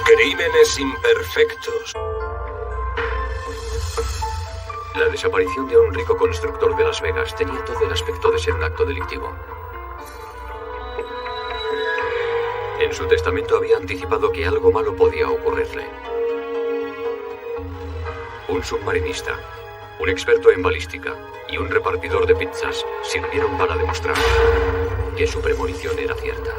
Crímenes imperfectos. La desaparición de un rico constructor de Las Vegas tenía todo el aspecto de ser un acto delictivo. En su testamento había anticipado que algo malo podía ocurrirle. Un submarinista, un experto en balística y un repartidor de pizzas sirvieron para demostrar que su premonición era cierta.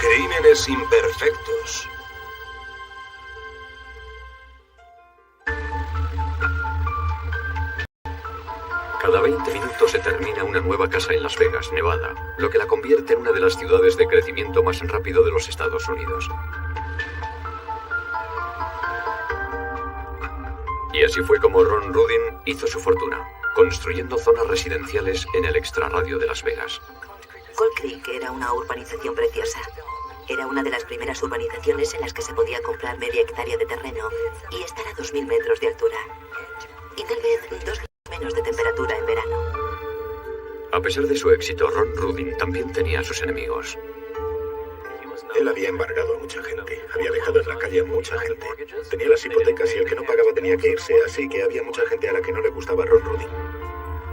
Crímenes imperfectos. Cada 20 minutos se termina una nueva casa en Las Vegas, Nevada, lo que la convierte en una de las ciudades de crecimiento más rápido de los Estados Unidos. Y así fue como Ron Rudin hizo su fortuna, construyendo zonas residenciales en el extrarradio de Las Vegas. Cold Creek era una urbanización preciosa. Era una de las primeras urbanizaciones en las que se podía comprar media hectárea de terreno y estar a 2000 metros de altura. Y tal vez 2 grados menos de temperatura en verano. A pesar de su éxito, Ron Rudin también tenía a sus enemigos. Él había embargado a mucha gente, había dejado en la calle a mucha gente. Tenía las hipotecas y el que no pagaba tenía que irse, así que había mucha gente a la que no le gustaba Ron Rudin.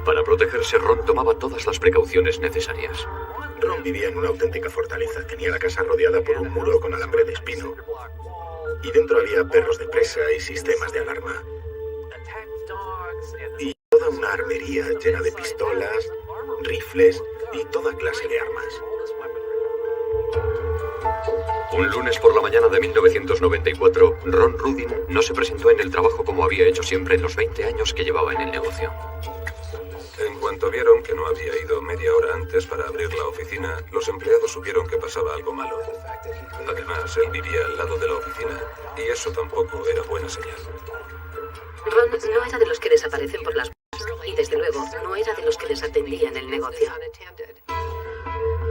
Para protegerse, Ron tomaba todas las precauciones necesarias. Ron vivía en una auténtica fortaleza. Tenía la casa rodeada por un muro con alambre de espino. Y dentro había perros de presa y sistemas de alarma. Y toda una armería llena de pistolas, rifles y toda clase de armas. Un lunes por la mañana de 1994, Ron Rudin no se presentó en el trabajo como había hecho siempre en los 20 años que llevaba en el negocio. En cuanto vieron que no había ido media hora antes para abrir la oficina, los empleados supieron que pasaba algo malo. Además, él vivía al lado de la oficina, y eso tampoco era buena señal. Ron no era de los que desaparecen por las y desde luego no era de los que les atendían el negocio.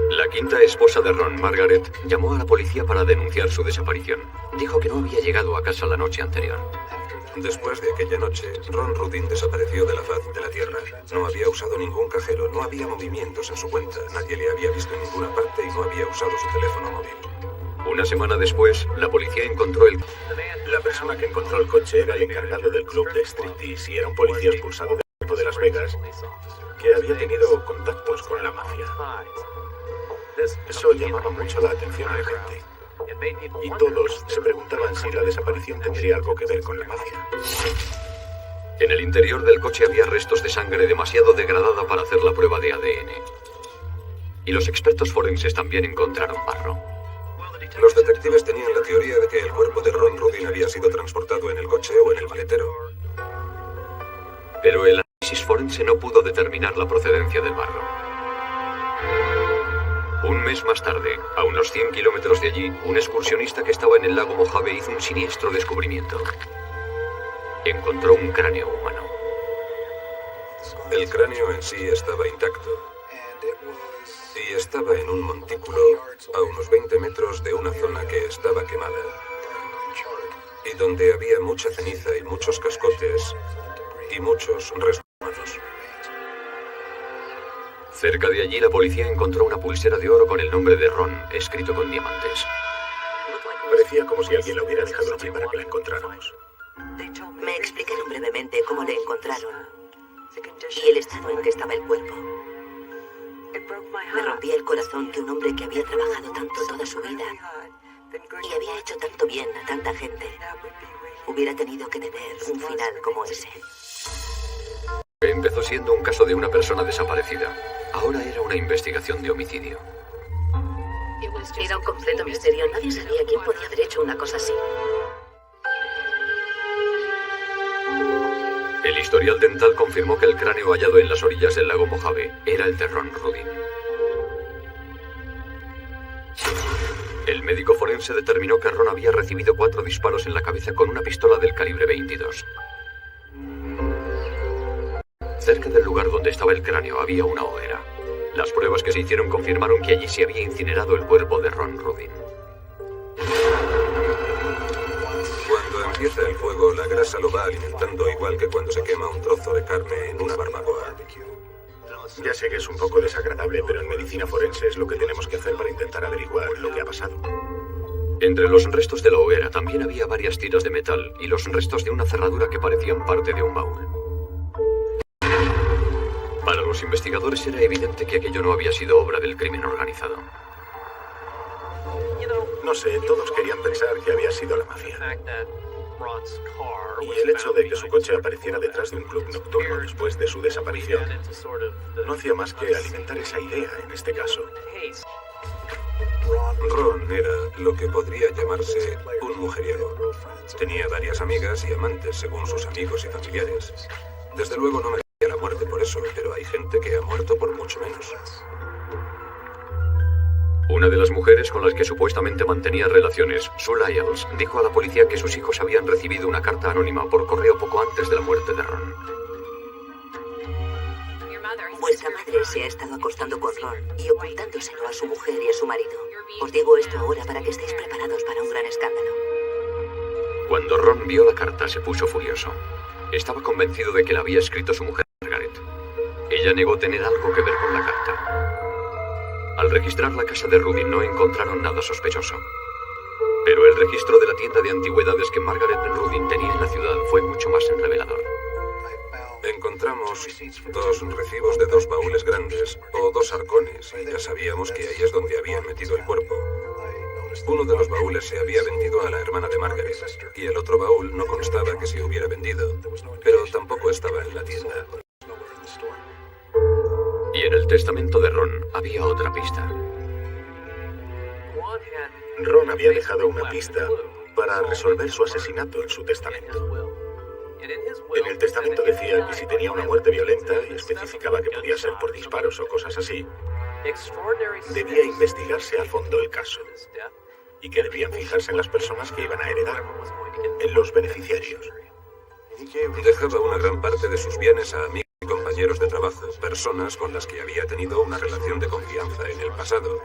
La quinta esposa de Ron, Margaret, llamó a la policía para denunciar su desaparición. Dijo que no había llegado a casa la noche anterior. Después de aquella noche, Ron Rudin desapareció de la faz de la tierra. No había usado ningún cajero, no había movimientos en su cuenta, nadie le había visto en ninguna parte y no había usado su teléfono móvil. Una semana después, la policía encontró el... La persona que encontró el coche era el encargado del club de striptease y era un policía expulsado del grupo de Las Vegas que había tenido contactos con la mafia. Eso llamaba mucho la atención a la gente. Y todos se preguntaban si la desaparición tendría algo que ver con la mafia. En el interior del coche había restos de sangre demasiado degradada para hacer la prueba de ADN. Y los expertos forenses también encontraron barro. Los detectives tenían la teoría de que el cuerpo de Ron Rudin había sido transportado en el coche o en el maletero. Pero el análisis forense no pudo determinar la procedencia del barro. Un mes más tarde, a unos 100 kilómetros de allí, un excursionista que estaba en el lago Mojave hizo un siniestro descubrimiento. Encontró un cráneo humano. El cráneo en sí estaba intacto. Y estaba en un montículo a unos 20 metros de una zona que estaba quemada. Y donde había mucha ceniza y muchos cascotes y muchos restos humanos. Cerca de allí, la policía encontró una pulsera de oro con el nombre de Ron, escrito con diamantes. Parecía como si alguien la hubiera dejado allí para que la encontráramos. Me explicaron brevemente cómo le encontraron y el estado en que estaba el cuerpo. Me rompía el corazón que un hombre que había trabajado tanto toda su vida y había hecho tanto bien a tanta gente hubiera tenido que tener un final como ese. Empezó siendo un caso de una persona desaparecida. Ahora era una investigación de homicidio. Era un completo misterio. Nadie sabía quién podía haber hecho una cosa así. El historial dental confirmó que el cráneo hallado en las orillas del lago Mojave era el de Ron Rudin. El médico forense determinó que Ron había recibido 4 disparos en la cabeza con una pistola del calibre 22. cerca del lugar donde estaba el cráneo había una hoguera. Las pruebas que se hicieron confirmaron que allí se había incinerado el cuerpo de Ron Rudin. Cuando empieza el fuego, la grasa lo va alimentando igual que cuando se quema un trozo de carne en una barbacoa. Ya sé que es un poco desagradable, pero en medicina forense es lo que tenemos que hacer para intentar averiguar lo que ha pasado. Entre los restos de la hoguera también había varias tiras de metal y los restos de una cerradura que parecían parte de un baúl. Para los investigadores era evidente que aquello no había sido obra del crimen organizado. No sé, todos querían pensar que había sido la mafia. Y el hecho de que su coche apareciera detrás de un club nocturno después de su desaparición no hacía más que alimentar esa idea en este caso. Ron era lo que podría llamarse un mujeriego. Tenía varias amigas y amantes según sus amigos y familiares. Desde luego no merecía la muerte por eso, pero hay gente que ha muerto por mucho menos. Una de las mujeres con las que supuestamente mantenía relaciones, Sue Lyles, dijo a la policía que sus hijos habían recibido una carta anónima por correo poco antes de la muerte de Ron. Vuestra madre se ha estado acostando con Ron y ocultándoselo a su mujer y a su marido. Os digo esto ahora para que estéis preparados para un gran escándalo. Cuando Ron vio la carta, se puso furioso. Estaba convencido de que la había escrito su mujer, Margaret. Ella negó tener algo que ver con la carta. Al registrar la casa de Rudin no encontraron nada sospechoso. Pero el registro de la tienda de antigüedades que Margaret Rudin tenía en la ciudad fue mucho más revelador. Encontramos 2 recibos de 2 baúles grandes, o 2 arcones, y ya sabíamos que ahí es donde habían metido el cuerpo. Uno de los baúles se había vendido a la hermana de Margaret, y el otro baúl no constaba que se hubiera vendido, pero tampoco estaba en la tienda. Y en el testamento de Ron había otra pista. Ron había dejado una pista para resolver su asesinato en su testamento. En el testamento decía que si tenía una muerte violenta, y especificaba que podía ser por disparos o cosas así, debía investigarse a fondo el caso. Y que debían fijarse en las personas que iban a heredar, en los beneficiarios. Dejaba una gran parte de sus bienes a amigos y compañeros de trabajo, personas con las que había tenido una relación de confianza en el pasado.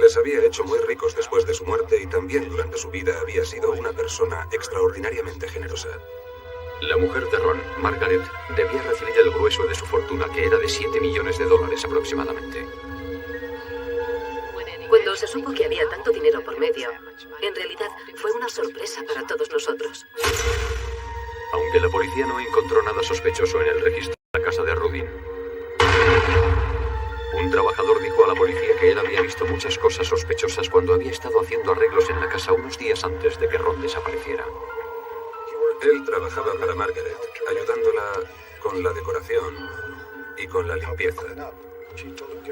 Les había hecho muy ricos después de su muerte y también durante su vida había sido una persona extraordinariamente generosa. La mujer de Ron, Margaret, debía recibir el grueso de su fortuna, que era de $7 millones aproximadamente. Cuando se supo que había tanto dinero por medio, en realidad fue una sorpresa para todos nosotros. Aunque la policía no encontró nada sospechoso en el registro de la casa de Rudin, un trabajador dijo a la policía que él había visto muchas cosas sospechosas cuando había estado haciendo arreglos en la casa unos días antes de que Ron desapareciera. Él trabajaba para Margaret, ayudándola con la decoración y con la limpieza.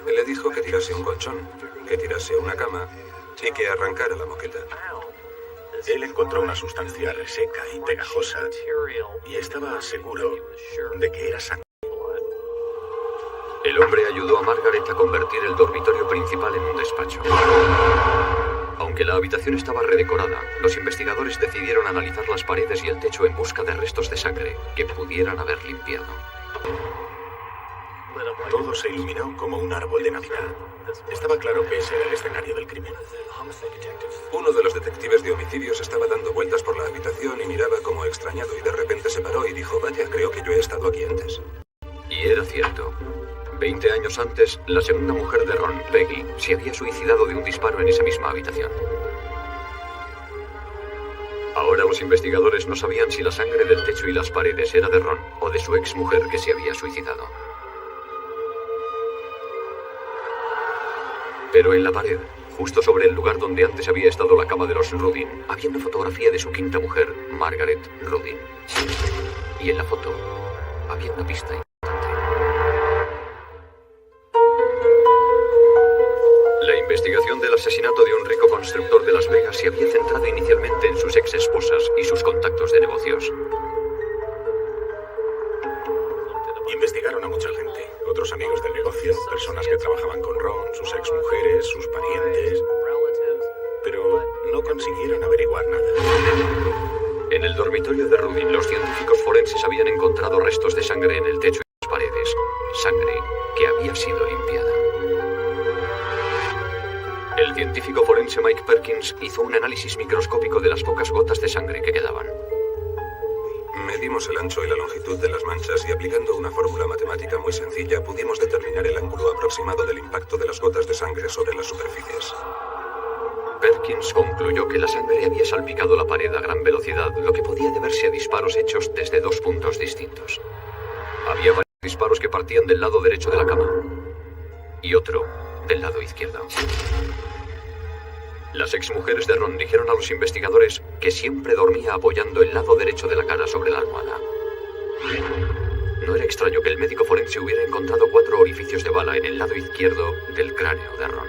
Él le dijo que tirase un colchón, que tirase una cama y que arrancara la moqueta. Él encontró una sustancia reseca y pegajosa y estaba seguro de que era sangre. El hombre ayudó a Margaret a convertir el dormitorio principal en un despacho. Aunque la habitación estaba redecorada, los investigadores decidieron analizar las paredes y el techo en busca de restos de sangre que pudieran haber limpiado. Todo se iluminó como un árbol de Navidad. Estaba claro que ese era el escenario del crimen. Uno de los detectives de homicidios estaba dando vueltas por la habitación y miraba como extrañado y de repente se paró y dijo: vaya, creo que yo he estado aquí antes. Y era cierto. 20 años antes, la segunda mujer de Ron, Peggy, se había suicidado de un disparo en esa misma habitación. Ahora los investigadores no sabían si la sangre del techo y las paredes era de Ron o de su exmujer que se había suicidado. Pero en la pared, justo sobre el lugar donde antes había estado la cama de los Rudin, había una fotografía de su quinta mujer, Margaret Rudin. Y en la foto había una pista importante. La investigación del asesinato de un rico constructor de Las Vegas se había centrado inicialmente en sus ex-esposas y sus contactos de negocios. Investigaron a mucha gente, otros amigos del negocio, personas que trabajaban con Ron, sus exmujeres, sus parientes, pero no consiguieron averiguar nada. En el dormitorio de Rudin, los científicos forenses habían encontrado restos de sangre en el techo y las paredes. científico forense Mike Perkins hizo un análisis microscópico de las pocas gotas de sangre que quedaban. Medimos el ancho y la longitud de las manchas y aplicando una fórmula matemática muy sencilla pudimos determinar el ángulo aproximado del impacto de las gotas de sangre sobre las superficies. Perkins concluyó que la sangre había salpicado la pared a gran velocidad, lo que podía deberse a disparos hechos desde dos puntos distintos. Había varios disparos que partían del lado derecho de la cama y otro del lado izquierdo. Las exmujeres de Ron dijeron a los investigadores que siempre dormía apoyando el lado derecho de la cara sobre la almohada. No era extraño que el médico forense hubiera encontrado 4 orificios de bala en el lado izquierdo del cráneo de Ron.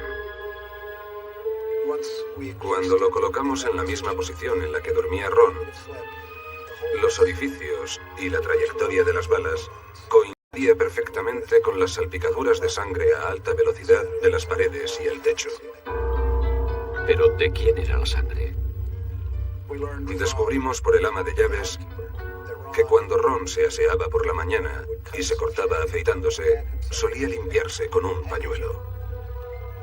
Cuando lo colocamos en la misma posición en la que dormía Ron, los orificios y la trayectoria de las balas coincidía perfectamente con las salpicaduras de sangre a alta velocidad de las paredes y el techo. ¿Pero de quién era la sangre? Descubrimos por el ama de llaves que cuando Ron se aseaba por la mañana y se cortaba afeitándose, solía limpiarse con un pañuelo.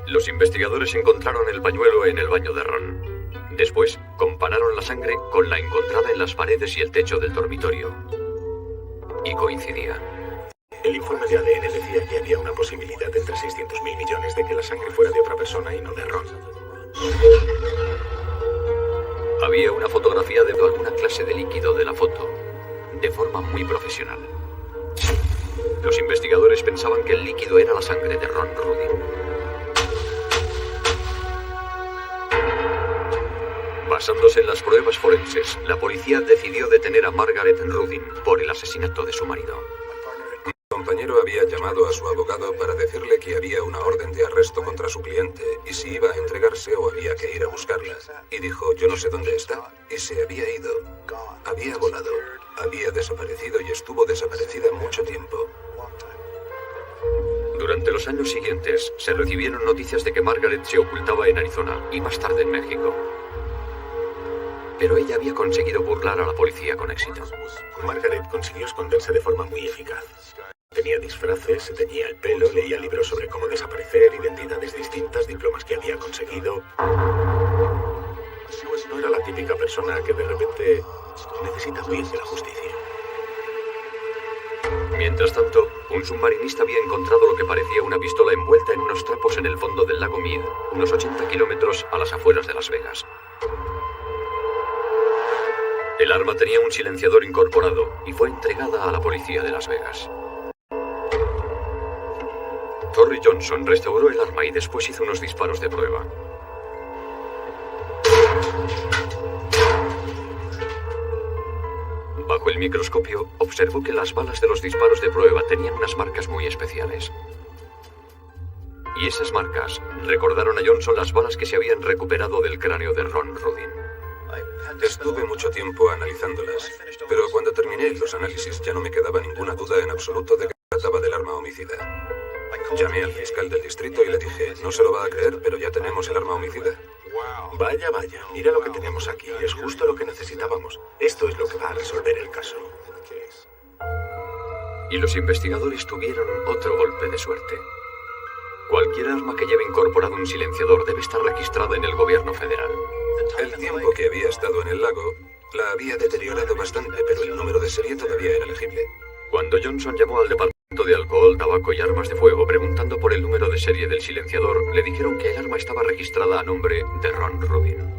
Los investigadores encontraron el pañuelo en el baño de Ron. Después, compararon la sangre con la encontrada en las paredes y el techo del dormitorio. Y coincidía. El informe de ADN decía que había una posibilidad entre 600.000 millones de que la sangre fuera de otra persona y no de Ron. Había una fotografía de alguna clase de líquido de la foto, de forma muy profesional. Los investigadores pensaban que el líquido era la sangre de Ron Rudin. Basándose en las pruebas forenses, la policía decidió detener a Margaret Rudin por el asesinato de su marido. Mi compañero había llamado a su abogado para decirle que había una orden de arresto contra su cliente y si iba a entregarse o había que ir a buscarla. Y dijo, yo no sé dónde está. Y se había ido. Había volado. Había desaparecido y estuvo desaparecida mucho tiempo. Durante los años siguientes, se recibieron noticias de que Margaret se ocultaba en Arizona y más tarde en México. Pero ella había conseguido burlar a la policía con éxito. Margaret consiguió esconderse de forma muy eficaz. Tenía disfraces, se teñía el pelo, leía libros sobre cómo desaparecer, identidades distintas, diplomas que había conseguido. No era la típica persona que de repente necesita huir de la justicia. Mientras tanto, un submarinista había encontrado lo que parecía una pistola envuelta en unos trapos en el fondo del lago Mead, unos 80 kilómetros a las afueras de Las Vegas. El arma tenía un silenciador incorporado y fue entregada a la policía de Las Vegas. Torrey Johnson restauró el arma y después hizo unos disparos de prueba. Bajo el microscopio, observó que las balas de los disparos de prueba tenían unas marcas muy especiales. Y esas marcas recordaron a Johnson las balas que se habían recuperado del cráneo de Ron Rudin. Estuve mucho tiempo analizándolas, pero cuando terminé los análisis ya no me quedaba ninguna duda en absoluto de que trataba del arma homicida. Llamé al fiscal del distrito y le dije, no se lo va a creer, pero ya tenemos el arma homicida. Vaya, vaya, mira lo que tenemos aquí. Es justo lo que necesitábamos. Esto es lo que va a resolver el caso. Y los investigadores tuvieron otro golpe de suerte. Cualquier arma que lleve incorporado un silenciador debe estar registrada en el gobierno federal. El tiempo que había estado en el lago la había deteriorado bastante, pero el número de serie todavía era legible. Cuando Johnson llamó al departamento de alcohol, tabaco y armas de fuego preguntando por el número de serie del silenciador, le dijeron que el arma estaba registrada a nombre de Ron Rudin.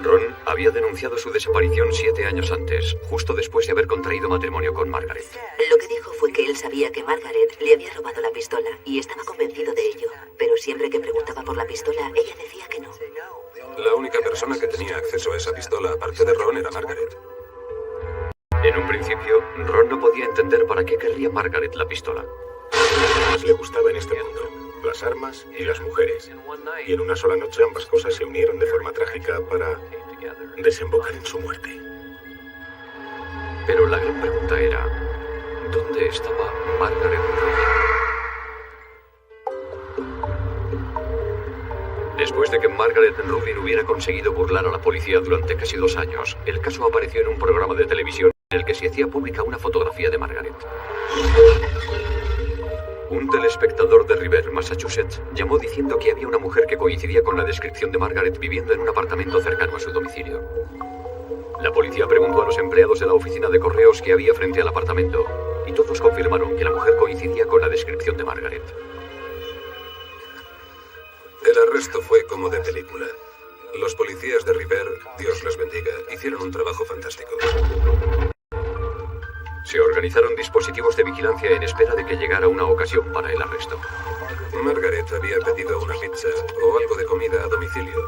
Ron había denunciado su desaparición 7 años antes, justo después de haber contraído matrimonio con Margaret. Lo que dijo fue que él sabía que Margaret le había robado la pistola y estaba convencido de ello, pero siempre que preguntaba por la pistola, ella decía que no. La única persona que tenía acceso a esa pistola, aparte de Ron, era Margaret. En un principio, Ron no podía entender para qué querría Margaret la pistola. Lo que más le gustaba en este mundo, las armas y las mujeres. Y en una sola noche ambas cosas se unieron de forma trágica para desembocar en su muerte. Pero la gran pregunta era, ¿dónde estaba Margaret Rudin? Después de que Margaret Rudin hubiera conseguido burlar a la policía durante casi 2 años, el caso apareció en un programa de televisión en el que se hacía pública una fotografía de Margaret. Un telespectador de River, Massachusetts, llamó diciendo que había una mujer que coincidía con la descripción de Margaret viviendo en un apartamento cercano a su domicilio. La policía preguntó a los empleados de la oficina de correos que había frente al apartamento, y todos confirmaron que la mujer coincidía con la descripción de Margaret. El arresto fue como de película. Los policías de River, Dios les bendiga, hicieron un trabajo fantástico. Se organizaron dispositivos de vigilancia en espera de que llegara una ocasión para el arresto. Margaret había pedido una pizza o algo de comida a domicilio.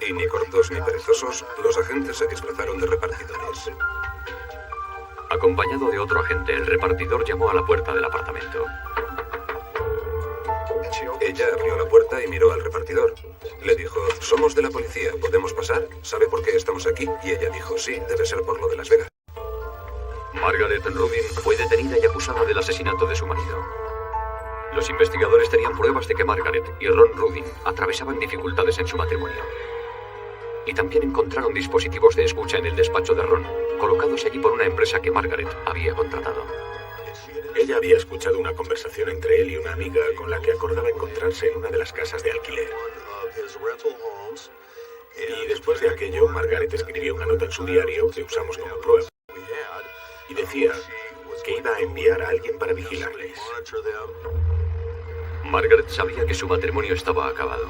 Y ni cortos ni perezosos, los agentes se disfrazaron de repartidores. Acompañado de otro agente, el repartidor llamó a la puerta del apartamento. Ella abrió la puerta y miró al repartidor. Le dijo, somos de la policía, ¿podemos pasar? ¿Sabe por qué estamos aquí? Y ella dijo, sí, debe ser por lo de Las Vegas. Margaret Rudin fue detenida y acusada del asesinato de su marido. Los investigadores tenían pruebas de que Margaret y Ron Rudin atravesaban dificultades en su matrimonio. Y también encontraron dispositivos de escucha en el despacho de Ron, colocados allí por una empresa que Margaret había contratado. Ella había escuchado una conversación entre él y una amiga con la que acordaba encontrarse en una de las casas de alquiler. Y después de aquello, Margaret escribió una nota en su diario que usamos como prueba. Y decía que iba a enviar a alguien para vigilarles. Margaret sabía que su matrimonio estaba acabado.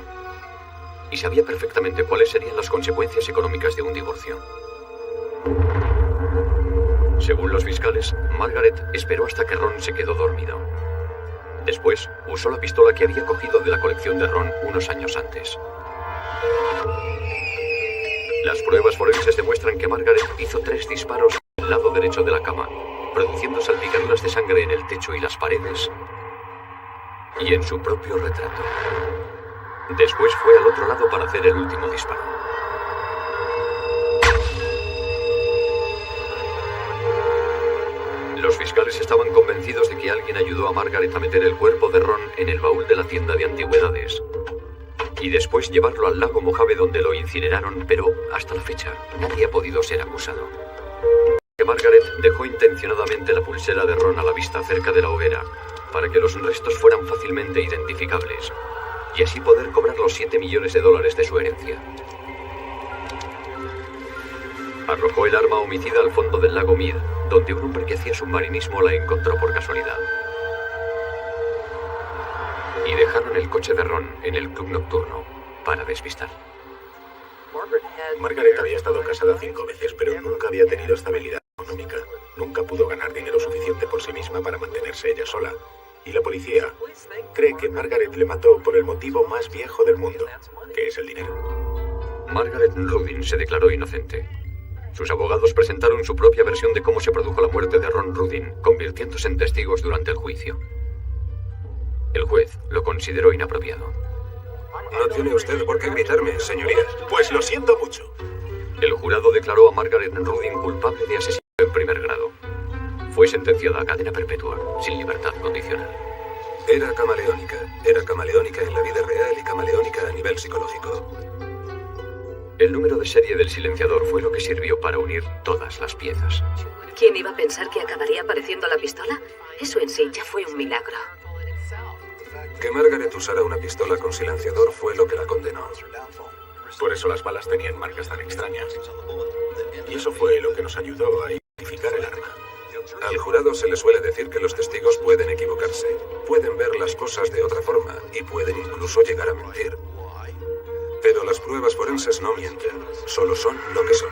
Y sabía perfectamente cuáles serían las consecuencias económicas de un divorcio. Según los fiscales, Margaret esperó hasta que Ron se quedó dormido. Después, usó la pistola que había cogido de la colección de Ron unos años antes. Las pruebas forenses demuestran que Margaret hizo 3 disparos al lado derecho de la cama, produciendo salpicaduras de sangre en el techo y las paredes, y en su propio retrato. Después fue al otro lado para hacer el último disparo. Los fiscales estaban convencidos de que alguien ayudó a Margaret a meter el cuerpo de Ron en el baúl de la tienda de antigüedades y después llevarlo al lago Mojave donde lo incineraron, pero hasta la fecha nadie ha podido ser acusado. Margaret dejó intencionadamente la pulsera de Ron a la vista cerca de la hoguera para que los restos fueran fácilmente identificables y así poder cobrar los $7 millones de su herencia. Arrojó el arma homicida al fondo del lago Mead, donde un hombre que hacía submarinismo la encontró por casualidad. Y dejaron el coche de Ron en el club nocturno para despistar. Margaret había estado casada 5 veces, pero nunca había tenido estabilidad económica. Nunca pudo ganar dinero suficiente por sí misma para mantenerse ella sola. Y la policía cree que Margaret le mató por el motivo más viejo del mundo, que es el dinero. Margaret Rudin se declaró inocente. Sus abogados presentaron su propia versión de cómo se produjo la muerte de Ron Rudin, convirtiéndose en testigos durante el juicio. El juez lo consideró inapropiado. No tiene usted por qué gritarme, señoría. Pues lo siento mucho. El jurado declaró a Margaret Rudin culpable de asesinato en primer grado. Fue sentenciada a cadena perpetua, sin libertad condicional. Era camaleónica. Era camaleónica en la vida real y camaleónica a nivel psicológico. El número de serie del silenciador fue lo que sirvió para unir todas las piezas. ¿Quién iba a pensar que acabaría apareciendo la pistola? Eso en sí ya fue un milagro. Que Margaret usara una pistola con silenciador fue lo que la condenó. Por eso las balas tenían marcas tan extrañas. Y eso fue lo que nos ayudó a identificar el arma. Al jurado se le suele decir que los testigos pueden equivocarse, pueden ver las cosas de otra forma y pueden incluso llegar a mentir. Pero las pruebas forenses no mienten, solo son lo que son.